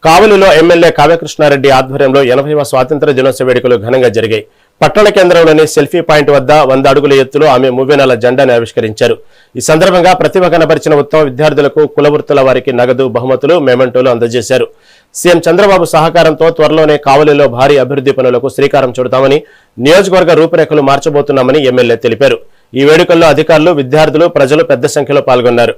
కావలిలో ఎమ్మెల్యే కావ్యకృష్ణారెడ్డి ఆధ్వర్యంలో 80వ స్వాతంత్ర్య దినోత్సవ వేడుకలు ఘనంగా జరిగాయి. పట్టణ కేంద్రంలోని సెల్ఫీ పాయింట్ వద్ద 100 అడుగుల ఎత్తులో ఆమె మువ్వెనెల జెండాను ఆవిష్కరించారు. ఈ సందర్భంగా ప్రతిభ కనబరిచిన ఉత్తమ విద్యార్థులకు కులవృత్తుల వారికి నగదు బహుమతులు మెమెంటోలు అందజేశారు. సీఎం చంద్రబాబు సహకారంతో త్వరలోనే కావలిలో భారీ అభివృద్ధి పనులకు శ్రీకారం చుడతామని, నియోజకవర్గ రూపురేఖలు మార్చబోతున్నామని ఎమ్మెల్యే తెలిపారు. ఈ వేడుకల్లో అధికారులు, విద్యార్థులు, ప్రజలు పెద్ద సంఖ్యలో పాల్గొన్నారు.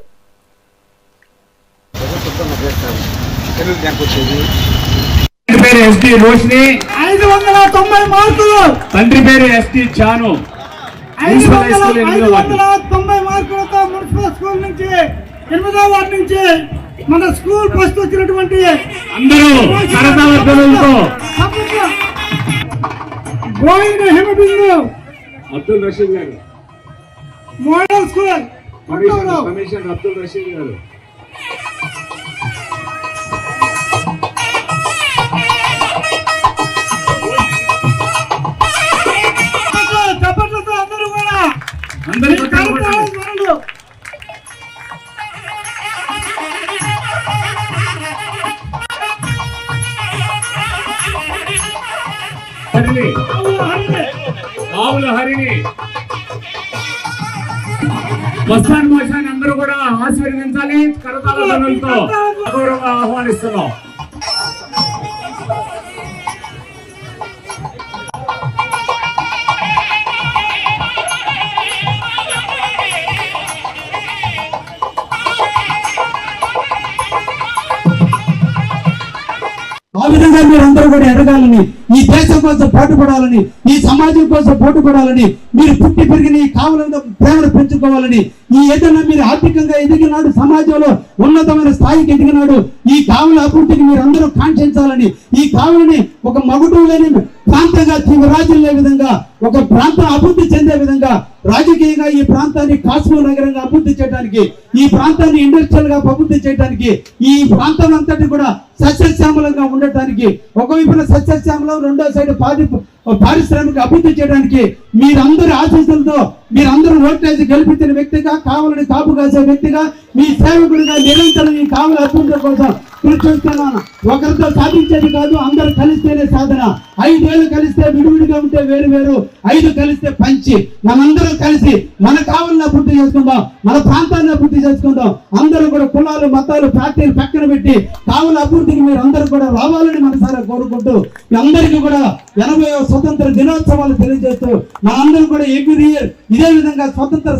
పేరు ఎస్టీ రోషిని 590 మార్కులు. తండ్రి పేరు ఎస్టీ చాను 590 మార్కులతో మున్సిపల్ స్కూల్ నుంచి 8వ వార్డు నుంచి మన స్కూల్ ఫస్ట్ వచ్చినటువంటి అందరూ గోవింద హిమబిందు అబ్దుల్ రషీద్ గారు, model school commissioner Abdul Rashid గారు, ఆవుల హరిని బస్టాండ్ మోసాన్ని అందరూ కూడా ఆశీర్వదించాలి. కరతాళ ధ్వనులతో గౌరవంగా ఆహ్వానిస్తున్నాం. ఆ విధంగా మీరందరూ కూడా ఎదగాలని, ఈ దేశం కోసం పోటుపడాలని, ఈ సమాజం కోసం పోటుపడాలని, మీరు పుట్టి పెరిగిన ఈ కావలంలో ప్రేమను పెంచుకోవాలని, ఈ ఏదైనా మీరు ఆర్థికంగా ఎదిగినాడు, సమాజంలో ఉన్నతమైన స్థాయికి ఎదిగినాడు, ఈ కావల అభివృద్ధికి మీరు అందరూ కాంక్షించాలని, ఈ కావలని ఒక మగుడు లేని ప్రాంతంగా రాజులే విధంగా, ఒక ప్రాంతం అభివృద్ధి చెందే విధంగా, రాజకీయంగా ఈ ప్రాంతాన్ని కాశ్మో నగరంగా అభివృద్ధి చేయడానికి, ఈ ప్రాంతాన్ని ఇండస్ట్రియల్ గా అభివృద్ధి చేయడానికి, ఈ ప్రాంతం అంతటి కూడా సస్యశ్యామలంగా ఉండటానికి, ఒకవైపున సస్యశ్యామలం, రెండో సైడ్ పారిశ్రామిక అభివృద్ధి చేయడానికి మీరందరి ఆశీస్సులతో మీరందరూ ఓట్లేసి గెలిపించిన వ్యక్తిగా, కావాలని కాపు కాసే వ్యక్తిగా, మీ సేవకుడిగా నిరంతరం ఈ కావల అభివృద్ధి కోసం కృషి చేస్తున్నాను. ఒకరితో సాధించేది కాదు, అందరూ కలిస్తేనే సాధన. 5 వేలు కలిస్తే విడివిడిగా ఉంటే వేరు వేరు, 5 కలిస్తే పంచి మనందరం కలిసి మన కావాలని అభివృద్ధి చేసుకుందాం, మన ప్రాంతాన్ని అభివృద్ధి చేసుకుందాం. అందరూ కూడా కులాలు, మతాలు, పార్టీలు పక్కన పెట్టి కావల అభివృద్ధికి మీరు అందరూ కూడా రావాలని మనసారా కోరుకుంటూ, మీ అందరికీ కూడా 80వ స్వతంత్ర దినోత్సవాలు తెలియజేస్తూ మనందరం కూడా ఎవ్రీ ఇయర్ ఇదే విధంగా స్వతంత్ర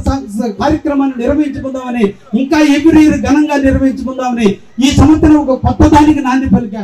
కార్యక్రమాన్ని నిర్వహించుకుందామని, ఇంకా ఎవ్రీ ఇయర్ ఘనంగా నిర్వహించుకుందామని ఈ సంవత్సరం ఒక కొత్త దానికి నాంది పలికా.